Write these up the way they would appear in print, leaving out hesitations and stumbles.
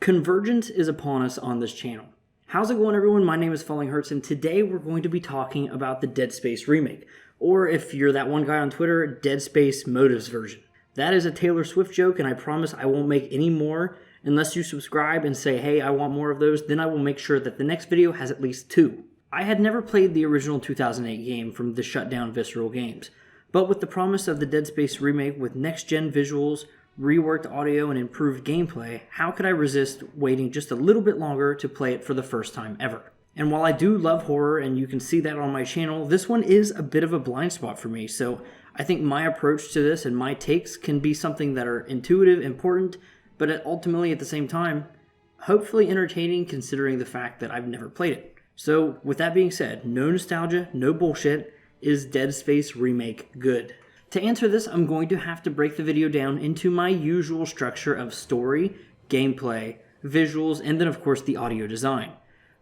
Convergence is upon us on this channel. How's it going, everyone? My name is fallinghurts, and today we're going to be talking about the Dead Space remake, or if you're that one guy on Twitter, Dead Space Motives version. That is a Taylor Swift joke, and I promise I won't make any more unless you subscribe and say, hey, I want more of those. Then I will make sure that the next video has at least 2. I had never played the original 2008 game from the shutdown Visceral Games, but with the promise of the Dead Space remake with next-gen visuals, reworked audio, and improved gameplay, how could I resist waiting just a little bit longer to play it for the first time ever? And while I do love horror, and you can see that on my channel, this one is a bit of a blind spot for me, so I think my approach to this and my takes can be something that are intuitive, important, but ultimately at the same time, hopefully entertaining considering the fact that I've never played it. So with that being said, no nostalgia, no bullshit, is Dead Space Remake good? To answer this, I'm going to have to break the video down into my usual structure of story, gameplay, visuals, and then of course the audio design.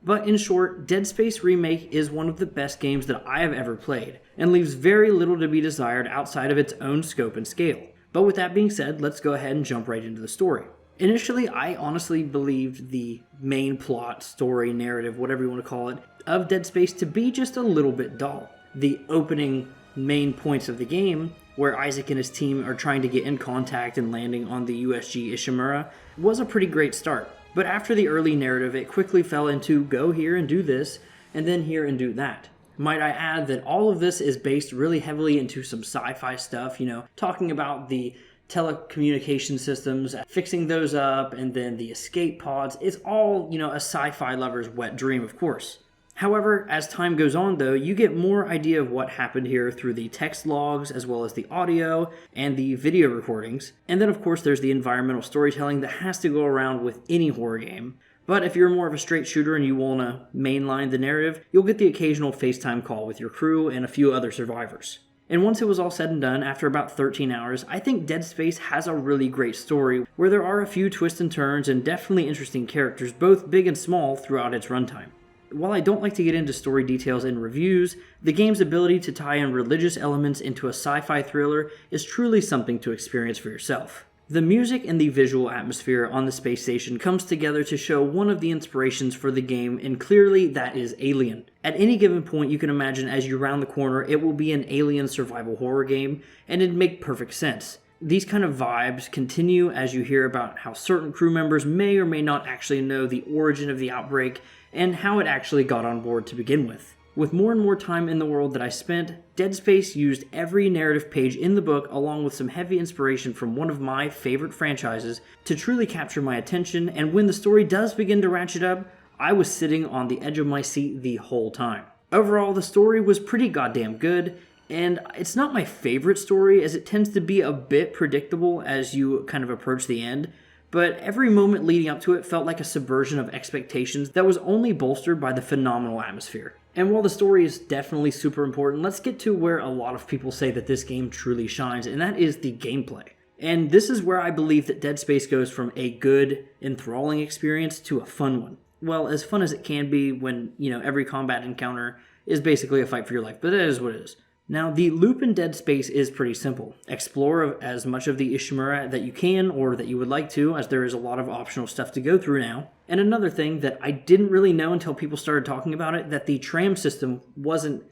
But in short, Dead Space Remake is one of the best games that I have ever played, and leaves very little to be desired outside of its own scope and scale. But with that being said, let's go ahead and jump right into the story. Initially, I honestly believed the main plot, story, narrative, whatever you want to call it, of Dead Space to be just a little bit dull. The opening main points of the game, where Isaac and his team are trying to get in contact and landing on the USG Ishimura, was a pretty great start. But after the early narrative, it quickly fell into go here and do this, and then here and do that. Might I add that all of this is based really heavily into some sci-fi stuff, talking about the telecommunication systems, fixing those up, and then the escape pods. It's all, a sci-fi lover's wet dream, of course. However, as time goes on though, you get more idea of what happened here through the text logs as well as the audio and the video recordings. And then of course there's the environmental storytelling that has to go around with any horror game. But if you're more of a straight shooter and you want to mainline the narrative, you'll get the occasional FaceTime call with your crew and a few other survivors. And once it was all said and done, after about 13 hours, I think Dead Space has a really great story where there are a few twists and turns and definitely interesting characters, both big and small, throughout its runtime. While I don't like to get into story details in reviews, the game's ability to tie in religious elements into a sci-fi thriller is truly something to experience for yourself. The music and the visual atmosphere on the space station comes together to show one of the inspirations for the game, and clearly that is Alien. At any given point you can imagine as you round the corner it will be an alien survival horror game, and it'd make perfect sense. These kind of vibes continue as you hear about how certain crew members may or may not actually know the origin of the outbreak and how it actually got on board to begin with. With more and more time in the world that I spent, Dead Space used every narrative page in the book along with some heavy inspiration from one of my favorite franchises to truly capture my attention, and when the story does begin to ratchet up, I was sitting on the edge of my seat the whole time. Overall, the story was pretty goddamn good, and it's not my favorite story as it tends to be a bit predictable as you kind of approach the end, but every moment leading up to it felt like a subversion of expectations that was only bolstered by the phenomenal atmosphere. And while the story is definitely super important, let's get to where a lot of people say that this game truly shines, and that is the gameplay. And this is where I believe that Dead Space goes from a good, enthralling experience to a fun one. Well, as fun as it can be when, every combat encounter is basically a fight for your life, but it is what it is. Now, the loop in Dead Space is pretty simple. Explore as much of the Ishimura that you can or that you would like to, as there is a lot of optional stuff to go through now. And another thing that I didn't really know until people started talking about it, that the tram system wasn't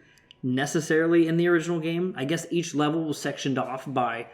necessarily in the original game. I guess each level was sectioned off by,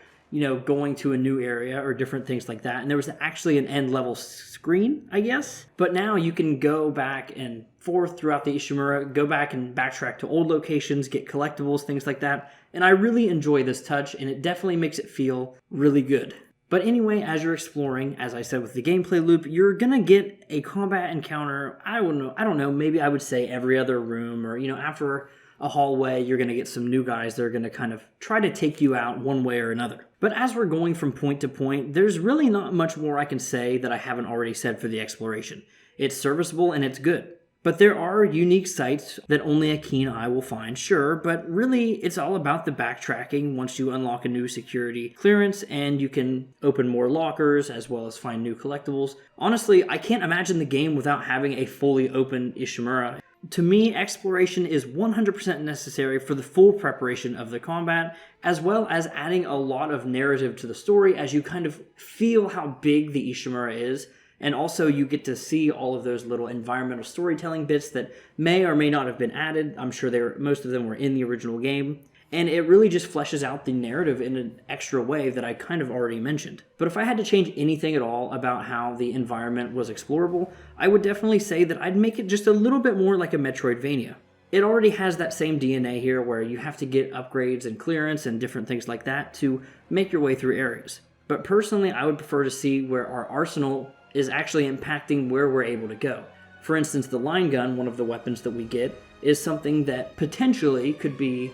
going to a new area or different things like that. And there was actually an end level screen, I guess. But now you can go back and forth throughout the Ishimura, go back and backtrack to old locations, get collectibles, things like that. And I really enjoy this touch, and it definitely makes it feel really good. But anyway, as you're exploring, as I said with the gameplay loop, you're gonna get a combat encounter, I don't know, maybe I would say every other room, or, after a hallway, you're gonna get some new guys that are gonna kind of try to take you out one way or another. But as we're going from point to point, there's really not much more I can say that I haven't already said for the exploration. It's serviceable and it's good. But there are unique sites that only a keen eye will find, sure, but really it's all about the backtracking once you unlock a new security clearance and you can open more lockers as well as find new collectibles. Honestly, I can't imagine the game without having a fully open Ishimura. To me, exploration is 100% necessary for the full preparation of the combat, as well as adding a lot of narrative to the story as you kind of feel how big the Ishimura is And also you get to see all of those little environmental storytelling bits that may or may not have been added. I'm sure most of them were in the original game. And it really just fleshes out the narrative in an extra way that I kind of already mentioned. But if I had to change anything at all about how the environment was explorable, I would definitely say that I'd make it just a little bit more like a Metroidvania. It already has that same DNA here where you have to get upgrades and clearance and different things like that to make your way through areas. But personally, I would prefer to see where our arsenal is actually impacting where we're able to go. For instance, the line gun, one of the weapons that we get, is something that potentially could be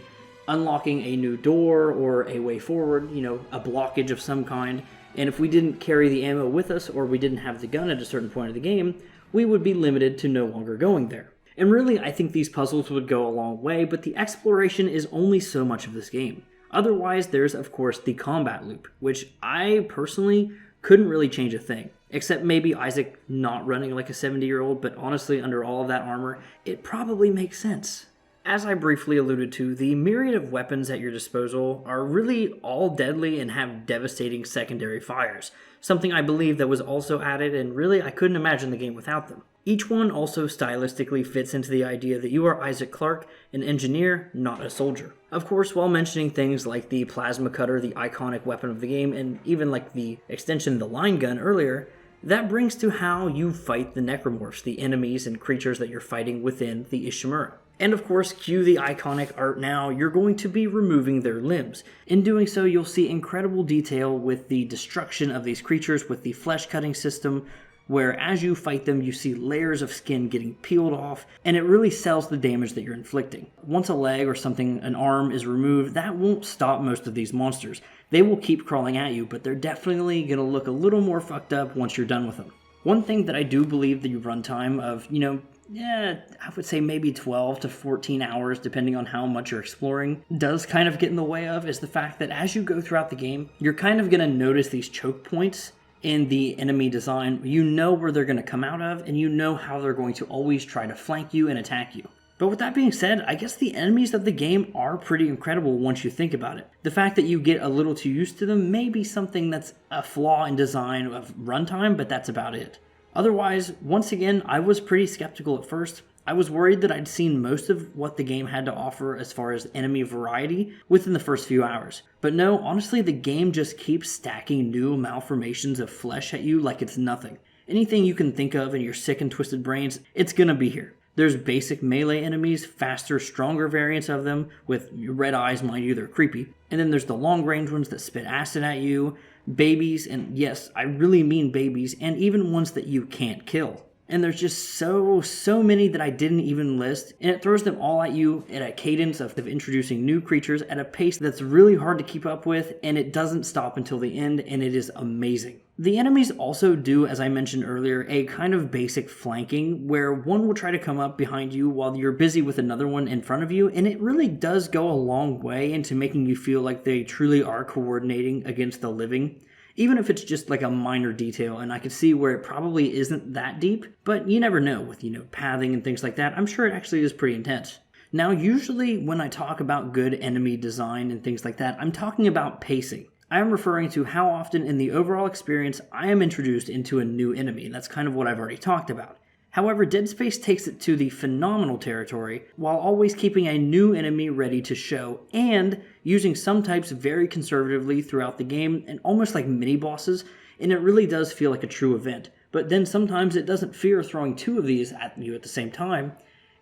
unlocking a new door or a way forward, a blockage of some kind. And if we didn't carry the ammo with us or we didn't have the gun at a certain point of the game, we would be limited to no longer going there. And really, I think these puzzles would go a long way, but the exploration is only so much of this game. Otherwise, there's of course the combat loop, which I personally couldn't really change a thing. Except maybe Isaac not running like a 70-year-old, but honestly, under all of that armor, it probably makes sense. As I briefly alluded to, the myriad of weapons at your disposal are really all deadly and have devastating secondary fires, something I believe that was also added, and really I couldn't imagine the game without them. Each one also stylistically fits into the idea that you are Isaac Clarke, an engineer, not a soldier. Of course, while mentioning things like the plasma cutter, the iconic weapon of the game, and even like the extension, the line gun earlier, that brings to how you fight the necromorphs, the enemies and creatures that you're fighting within the Ishimura. And of course, cue the iconic art now, you're going to be removing their limbs. In doing so, you'll see incredible detail with the destruction of these creatures with the flesh cutting system, where as you fight them, you see layers of skin getting peeled off, and it really sells the damage that you're inflicting. Once a leg or something, an arm is removed, that won't stop most of these monsters. They will keep crawling at you, but they're definitely going to look a little more fucked up once you're done with them. One thing that I do believe the runtime of, I would say maybe 12 to 14 hours, depending on how much you're exploring, does kind of get in the way of is the fact that as you go throughout the game, you're kind of going to notice these choke points in the enemy design. You know where they're going to come out of, and you know how they're going to always try to flank you and attack you. But with that being said, I guess the enemies of the game are pretty incredible once you think about it. The fact that you get a little too used to them may be something that's a flaw in design of runtime, but that's about it. Otherwise, once again, I was pretty skeptical at first. I was worried that I'd seen most of what the game had to offer as far as enemy variety within the first few hours. But no, honestly, the game just keeps stacking new malformations of flesh at you like it's nothing. Anything you can think of in your sick and twisted brains, it's gonna be here. There's basic melee enemies, faster, stronger variants of them, with red eyes, mind you, they're creepy. And then there's the long-range ones that spit acid at you, babies, and yes, I really mean babies, and even ones that you can't kill. And there's just so many that I didn't even list, and it throws them all at you at a cadence of introducing new creatures at a pace that's really hard to keep up with, and it doesn't stop until the end, and it is amazing. The enemies also do, as I mentioned earlier, a kind of basic flanking, where one will try to come up behind you while you're busy with another one in front of you, and it really does go a long way into making you feel like they truly are coordinating against the living. Even if it's just like a minor detail, and I could see where it probably isn't that deep, but you never know with, pathing and things like that. I'm sure it actually is pretty intense. Now, usually when I talk about good enemy design and things like that, I'm talking about pacing. I am referring to how often in the overall experience I am introduced into a new enemy. That's kind of what I've already talked about. However, Dead Space takes it to the phenomenal territory while always keeping a new enemy ready to show and using some types very conservatively throughout the game and almost like mini-bosses, and it really does feel like a true event. But then sometimes it doesn't fear throwing two of these at you at the same time,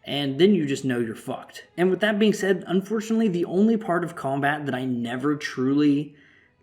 and then you just know you're fucked. And with that being said, unfortunately, the only part of combat that I never truly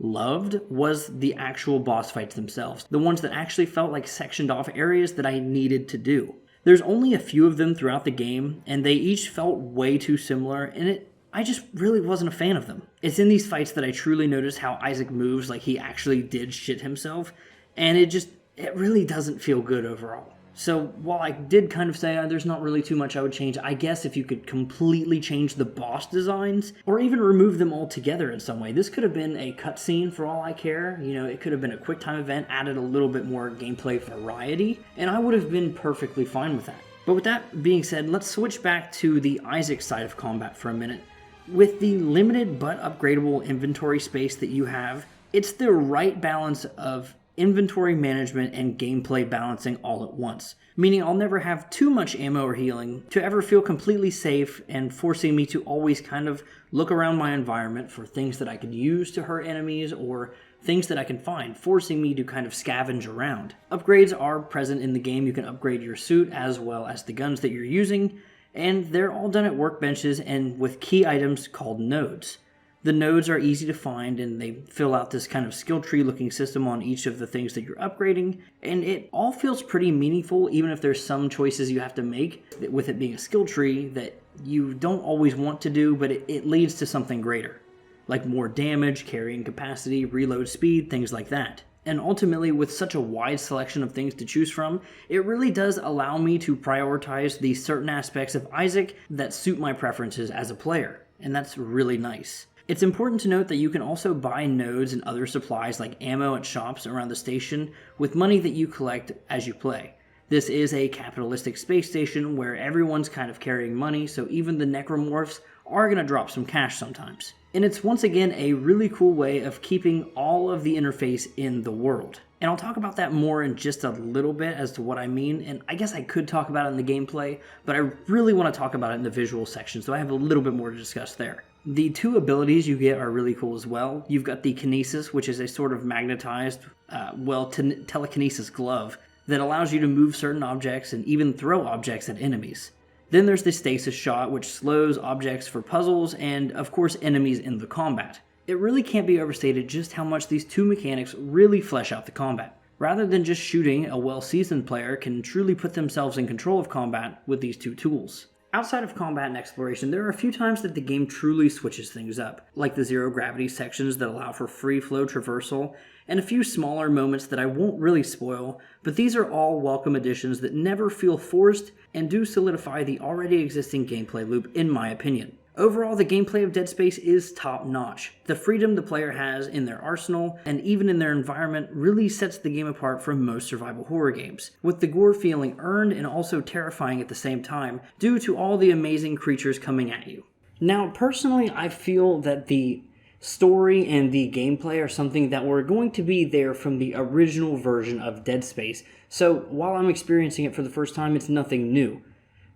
loved was the actual boss fights themselves, the ones that actually felt like sectioned off areas that I needed to do. There's only a few of them throughout the game, and they each felt way too similar, and I just really wasn't a fan of them. It's in these fights that I truly noticed how Isaac moves like he actually did shit himself, and it really doesn't feel good overall. So while I did kind of say there's not really too much I would change, I guess if you could completely change the boss designs or even remove them altogether in some way. This could have been a cutscene for all I care. It could have been a quick time event, added a little bit more gameplay variety, and I would have been perfectly fine with that. But with that being said, let's switch back to the Isaac side of combat for a minute. With the limited but upgradable inventory space that you have, it's the right balance of inventory management, and gameplay balancing all at once. Meaning I'll never have too much ammo or healing to ever feel completely safe, and forcing me to always kind of look around my environment for things that I could use to hurt enemies or things that I can find, forcing me to kind of scavenge around. Upgrades are present in the game. You can upgrade your suit as well as the guns that you're using, and they're all done at workbenches and with key items called nodes. The nodes are easy to find, and they fill out this kind of skill tree looking system on each of the things that you're upgrading, and it all feels pretty meaningful, even if there's some choices you have to make with it being a skill tree that you don't always want to do, but it leads to something greater, like more damage, carrying capacity, reload speed, things like that. And ultimately, with such a wide selection of things to choose from, it really does allow me to prioritize the certain aspects of Isaac that suit my preferences as a player, and that's really nice. It's important to note that you can also buy nodes and other supplies like ammo at shops around the station with money that you collect as you play. This is a capitalistic space station where everyone's kind of carrying money, so even the necromorphs are going to drop some cash sometimes. And it's once again a really cool way of keeping all of the interface in the world. And I'll talk about that more in just a little bit as to what I mean, and I guess I could talk about it in the gameplay, but I really want to talk about it in the visual section, so I have a little bit more to discuss there. The two abilities you get are really cool as well. You've got the Kinesis, which is a sort of magnetized, telekinesis glove that allows you to move certain objects and even throw objects at enemies. Then there's the Stasis Shot, which slows objects for puzzles and, of course, enemies in the combat. It really can't be overstated just how much these two mechanics really flesh out the combat. Rather than just shooting, a well-seasoned player can truly put themselves in control of combat with these two tools. Outside of combat and exploration, there are a few times that the game truly switches things up, like the zero-gravity sections that allow for free-flow traversal, and a few smaller moments that I won't really spoil, but these are all welcome additions that never feel forced and do solidify the already existing gameplay loop, in my opinion. Overall, the gameplay of Dead Space is top-notch. The freedom the player has in their arsenal, and even in their environment, really sets the game apart from most survival horror games, with the gore feeling earned and also terrifying at the same time, due to all the amazing creatures coming at you. Now, personally, I feel that the story and the gameplay are something that were going to be there from the original version of Dead Space, so while I'm experiencing it for the first time, it's nothing new.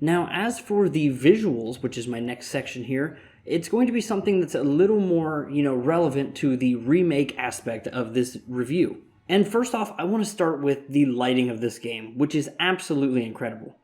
Now, as for the visuals, which is my next section here, it's going to be something that's a little more, relevant to the remake aspect of this review. And first off, I want to start with the lighting of this game, which is absolutely incredible.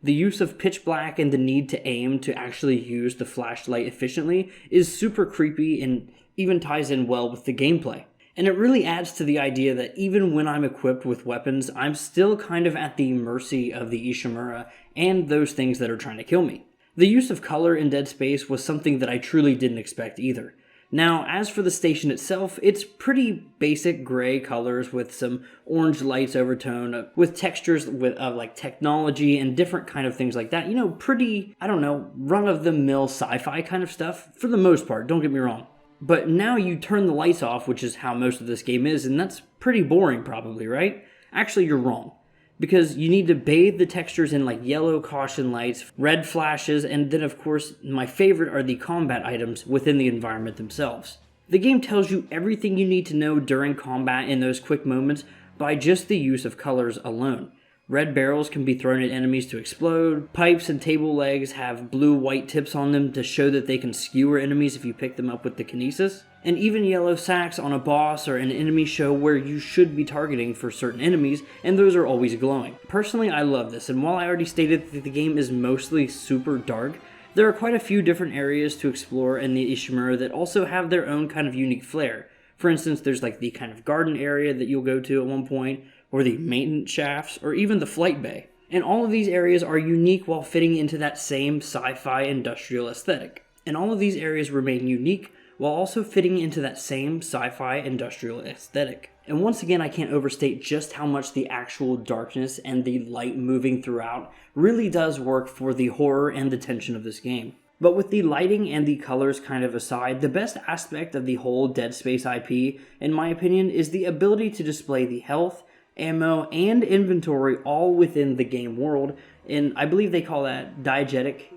The use of pitch black and the need to aim to actually use the flashlight efficiently is super creepy and even ties in well with the gameplay. And it really adds to the idea that even when I'm equipped with weapons, I'm still kind of at the mercy of the Ishimura and those things that are trying to kill me. The use of color in Dead Space was something that I truly didn't expect either. Now, as for the station itself, it's pretty basic gray colors with some orange lights overtone, with textures of like technology and different kind of things like that. Pretty, run-of-the-mill sci-fi kind of stuff, for the most part, don't get me wrong. But now you turn the lights off, which is how most of this game is, and that's pretty boring probably, right? Actually, you're wrong. Because you need to bathe the textures in like yellow caution lights, red flashes, and then of course, my favorite are the combat items within the environment themselves. The game tells you everything you need to know during combat in those quick moments by just the use of colors alone. Red barrels can be thrown at enemies to explode. Pipes and table legs have blue-white tips on them to show that they can skewer enemies if you pick them up with the kinesis. And even yellow sacks on a boss or an enemy show where you should be targeting for certain enemies, and those are always glowing. Personally, I love this, and while I already stated that the game is mostly super dark, there are quite a few different areas to explore in the Ishimura that also have their own kind of unique flair. For instance, there's like the kind of garden area that you'll go to at one point, or the maintenance shafts, or even the flight bay. And all of these areas are unique while fitting into that same sci-fi industrial aesthetic. And all of these areas remain unique while also fitting into that same sci-fi industrial aesthetic. And once again, I can't overstate just how much the actual darkness and the light moving throughout really does work for the horror and the tension of this game. But with the lighting and the colors kind of aside, the best aspect of the whole Dead Space IP, in my opinion, is the ability to display the health, ammo, and inventory all within the game world, and I believe they call that diegetic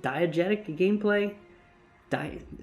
gameplay?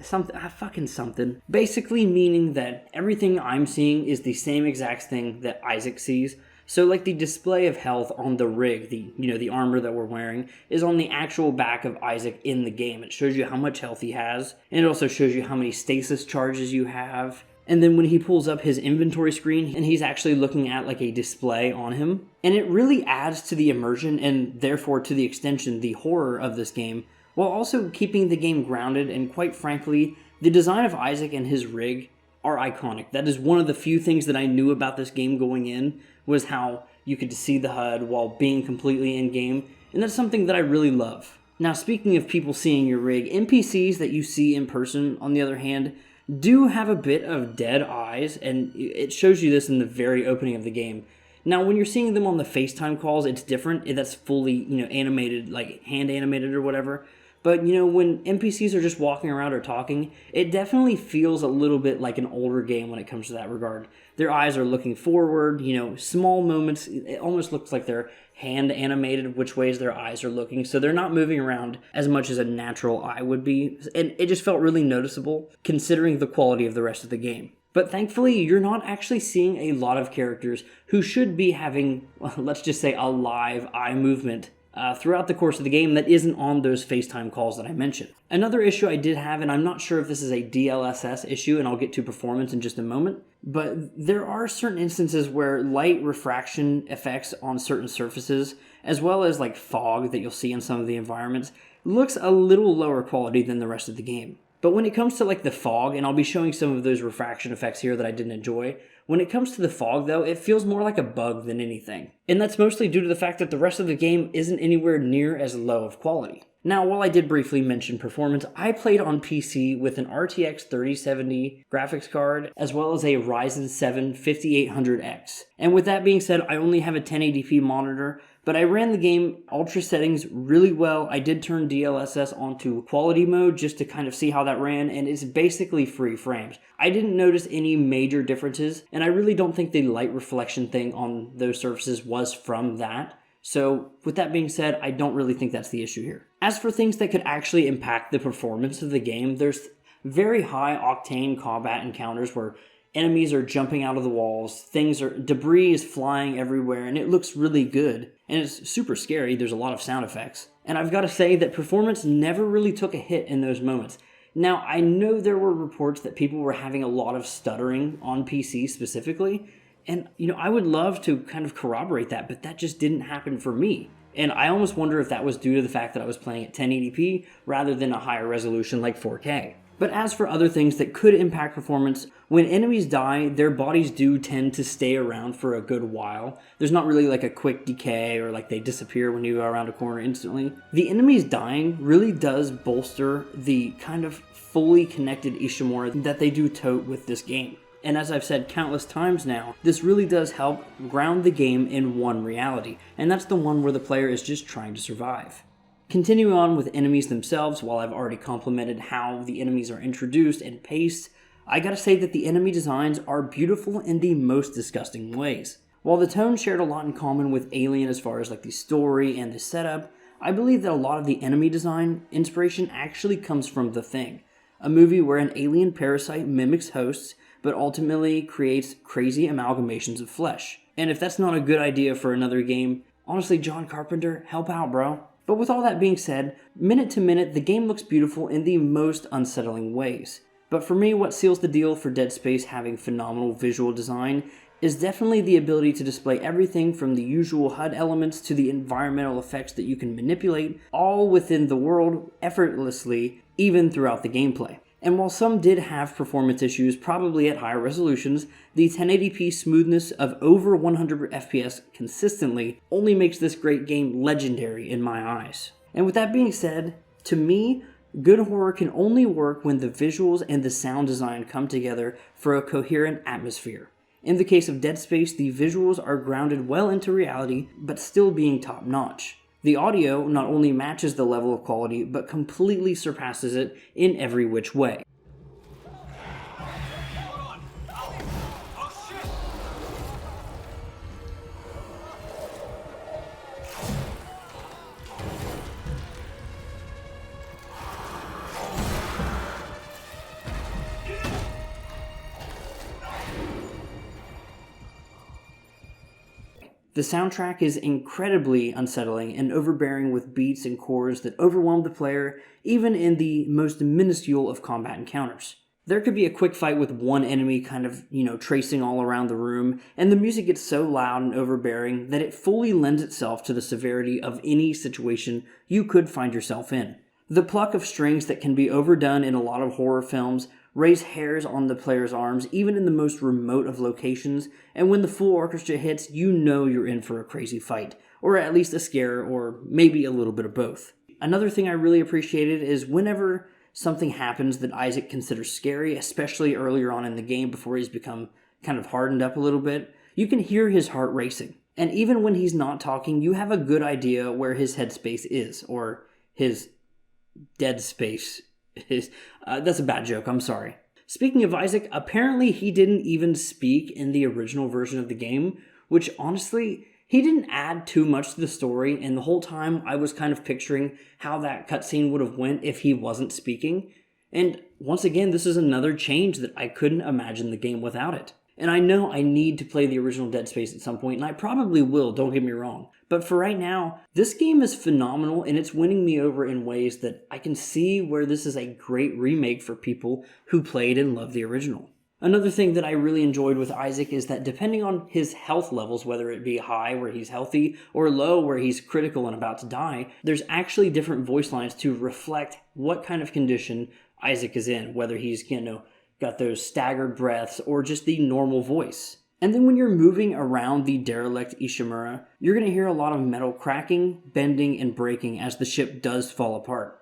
something. Basically meaning that everything I'm seeing is the same exact thing that Isaac sees. So like the display of health on the rig, the armor that we're wearing, is on the actual back of Isaac in the game. It shows you how much health he has, and it also shows you how many stasis charges you have. And then when he pulls up his inventory screen, and he's actually looking at like a display on him, and it really adds to the immersion and therefore to the extension, the horror of this game, while also keeping the game grounded. And quite frankly, the design of Isaac and his rig are iconic. That is one of the few things that I knew about this game going in, was how you could see the HUD while being completely in-game, and that's something that I really love. Now, speaking of people seeing your rig, NPCs that you see in person, on the other hand, do have a bit of dead eyes, and it shows you this in the very opening of the game. Now, when you're seeing them on the FaceTime calls, it's different. That's fully, animated, like hand animated or whatever. But, when NPCs are just walking around or talking, it definitely feels a little bit like an older game when it comes to that regard. Their eyes are looking forward, small moments. It almost looks like they're hand animated which ways their eyes are looking. So they're not moving around as much as a natural eye would be. And it just felt really noticeable considering the quality of the rest of the game. But thankfully, you're not actually seeing a lot of characters who should be having, let's just say, a live eye movement throughout the course of the game that isn't on those FaceTime calls that I mentioned. Another issue I did have, and I'm not sure if this is a DLSS issue, and I'll get to performance in just a moment, but there are certain instances where light refraction effects on certain surfaces, as well as like fog that you'll see in some of the environments, looks a little lower quality than the rest of the game. But when it comes to like the fog, and I'll be showing some of those refraction effects here that I didn't enjoy, when it comes to the fog though, it feels more like a bug than anything. And that's mostly due to the fact that the rest of the game isn't anywhere near as low of quality. Now, while I did briefly mention performance, I played on PC with an RTX 3070 graphics card, as well as a Ryzen 7 5800X. And with that being said, I only have a 1080p monitor, but I ran the game ultra settings really well. I did turn DLSS onto quality mode just to kind of see how that ran, and it's basically free frames. I didn't notice any major differences, and I really don't think the light reflection thing on those surfaces was from that. So with that being said, I don't really think that's the issue here. As for things that could actually impact the performance of the game, there's very high octane combat encounters where enemies are jumping out of the walls, debris is flying everywhere, and it looks really good. And it's super scary, there's a lot of sound effects. And I've got to say that performance never really took a hit in those moments. Now, I know there were reports that people were having a lot of stuttering on PC specifically, and, I would love to kind of corroborate that, but that just didn't happen for me. And I almost wonder if that was due to the fact that I was playing at 1080p rather than a higher resolution like 4K. But as for other things that could impact performance, when enemies die, their bodies do tend to stay around for a good while. There's not really like a quick decay or like they disappear when you go around a corner instantly. The enemies dying really does bolster the kind of fully connected Ishimura that they do tote with this game. And as I've said countless times now, this really does help ground the game in one reality, and that's the one where the player is just trying to survive. Continuing on with enemies themselves, while I've already complimented how the enemies are introduced and paced, I gotta say that the enemy designs are beautiful in the most disgusting ways. While the tone shared a lot in common with Alien as far as like the story and the setup, I believe that a lot of the enemy design inspiration actually comes from The Thing, a movie where an alien parasite mimics hosts, but ultimately creates crazy amalgamations of flesh. And if that's not a good idea for another game, honestly, John Carpenter, help out, bro. But with all that being said, minute to minute, the game looks beautiful in the most unsettling ways. But for me, what seals the deal for Dead Space having phenomenal visual design is definitely the ability to display everything from the usual HUD elements to the environmental effects that you can manipulate, all within the world effortlessly, even throughout the gameplay. And while some did have performance issues, probably at higher resolutions, the 1080p smoothness of over 100 FPS consistently only makes this great game legendary in my eyes. And with that being said, to me, good horror can only work when the visuals and the sound design come together for a coherent atmosphere. In the case of Dead Space, the visuals are grounded well into reality, but still being top-notch. The audio not only matches the level of quality, but completely surpasses it in every which way. The soundtrack is incredibly unsettling and overbearing with beats and chords that overwhelm the player even in the most minuscule of combat encounters. There could be a quick fight with one enemy kind of, tracing all around the room, and the music gets so loud and overbearing that it fully lends itself to the severity of any situation you could find yourself in. The pluck of strings that can be overdone in a lot of horror films raise hairs on the player's arms even in the most remote of locations, and when the full orchestra hits, you know you're in for a crazy fight, or at least a scare, or maybe a little bit of both. Another thing I really appreciated is whenever something happens that Isaac considers scary, especially earlier on in the game before he's become kind of hardened up a little bit, you can hear his heart racing. And even when he's not talking, you have a good idea where his headspace is, or his dead space is. That's a bad joke, I'm sorry. Speaking of Isaac, apparently he didn't even speak in the original version of the game, which honestly, he didn't add too much to the story, and the whole time I was kind of picturing how that cutscene would have went if he wasn't speaking. And once again, this is another change that I couldn't imagine the game without it. And I know I need to play the original Dead Space at some point, and I probably will, don't get me wrong. But for right now, this game is phenomenal, and it's winning me over in ways that I can see where this is a great remake for people who played and loved the original. Another thing that I really enjoyed with Isaac is that depending on his health levels, whether it be high where he's healthy or low where he's critical and about to die, there's actually different voice lines to reflect what kind of condition Isaac is in, whether he's, got those staggered breaths or just the normal voice. And then when you're moving around the derelict Ishimura, you're going to hear a lot of metal cracking, bending, and breaking as the ship does fall apart.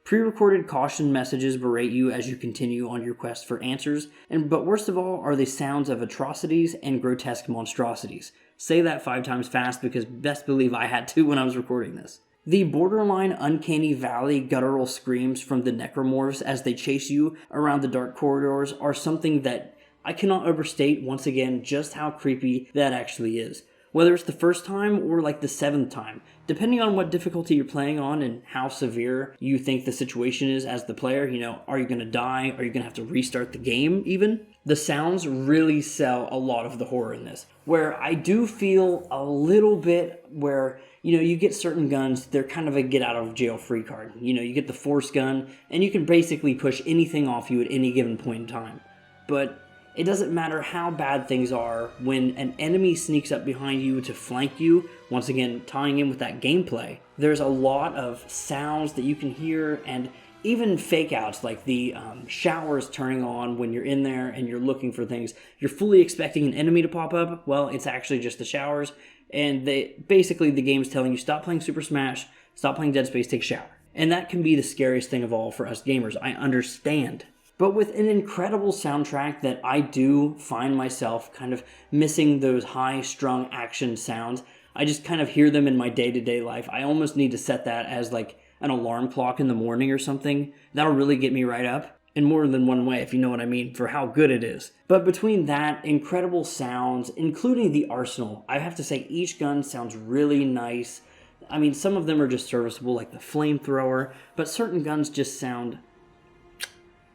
Pre-recorded caution messages berate you as you continue on your quest for answers, but worst of all are the sounds of atrocities and grotesque monstrosities. Say that 5 times fast because best believe I had to when I was recording this. The borderline uncanny valley guttural screams from the necromorphs as they chase you around the dark corridors are something that I cannot overstate once again just how creepy that actually is. Whether it's the first time or like the 7th time, depending on what difficulty you're playing on and how severe you think the situation is as the player, are you going to die? Are you going to have to restart the game even? The sounds really sell a lot of the horror in this, where I do feel a little bit where, you get certain guns, they're kind of a get out of jail free card. You get the force gun and you can basically push anything off you at any given point in time. But it doesn't matter how bad things are, when an enemy sneaks up behind you to flank you, once again tying in with that gameplay, there's a lot of sounds that you can hear and even fake outs like the showers turning on when you're in there and you're looking for things. You're fully expecting an enemy to pop up. Well, it's actually just the showers. And basically the game's telling you stop playing Super Smash, stop playing Dead Space, take a shower. And that can be the scariest thing of all for us gamers. I understand. But with an incredible soundtrack that I do find myself kind of missing those high-strung action sounds. I just kind of hear them in my day-to-day life. I almost need to set that as like an alarm clock in the morning or something. That'll really get me right up. In more than one way, if you know what I mean, for how good it is. But between that, incredible sounds, including the arsenal, I have to say each gun sounds really nice. I mean, some of them are just serviceable, like the flamethrower, but certain guns just sound...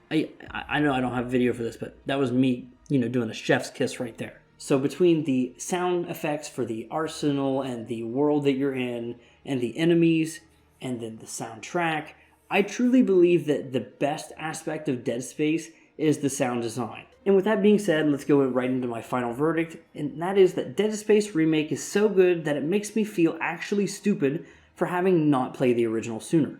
I know I don't have video for this, but that was me, doing a chef's kiss right there. So between the sound effects for the arsenal and the world that you're in, and the enemies, and then the soundtrack, I truly believe that the best aspect of Dead Space is the sound design. And with that being said, let's go right into my final verdict, and that is that Dead Space Remake is so good that it makes me feel actually stupid for having not played the original sooner.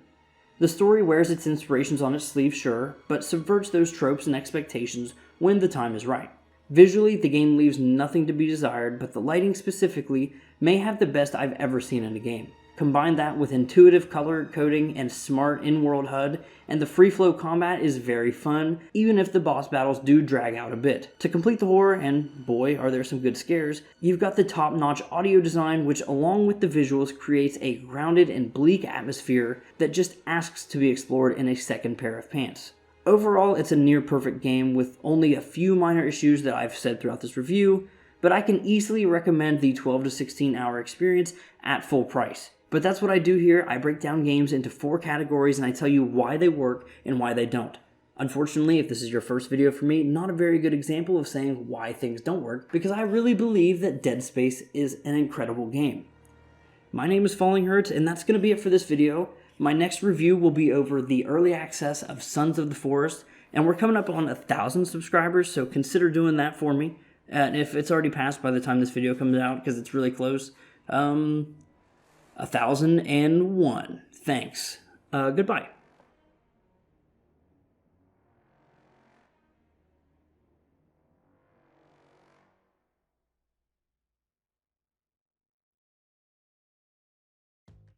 The story wears its inspirations on its sleeve, sure, but subverts those tropes and expectations when the time is right. Visually, the game leaves nothing to be desired, but the lighting specifically may have the best I've ever seen in a game. Combine that with intuitive color coding and smart in-world HUD, and the free-flow combat is very fun, even if the boss battles do drag out a bit. To complete the horror, and boy are there some good scares, you've got the top-notch audio design which along with the visuals creates a grounded and bleak atmosphere that just asks to be explored in a second pair of pants. Overall, it's a near-perfect game with only a few minor issues that I've said throughout this review, but I can easily recommend the 12 to 16 hour experience at full price. But that's what I do here. I break down games into 4 categories and I tell you why they work and why they don't. Unfortunately, if this is your first video for me, not a very good example of saying why things don't work, because I really believe that Dead Space is an incredible game. My name is fallinghurts, and that's going to be it for this video. My next review will be over the early access of Sons of the Forest, and we're coming up on 1,000 subscribers, so consider doing that for me. And if it's already passed by the time this video comes out, because it's really close, 1,001. Thanks. Goodbye.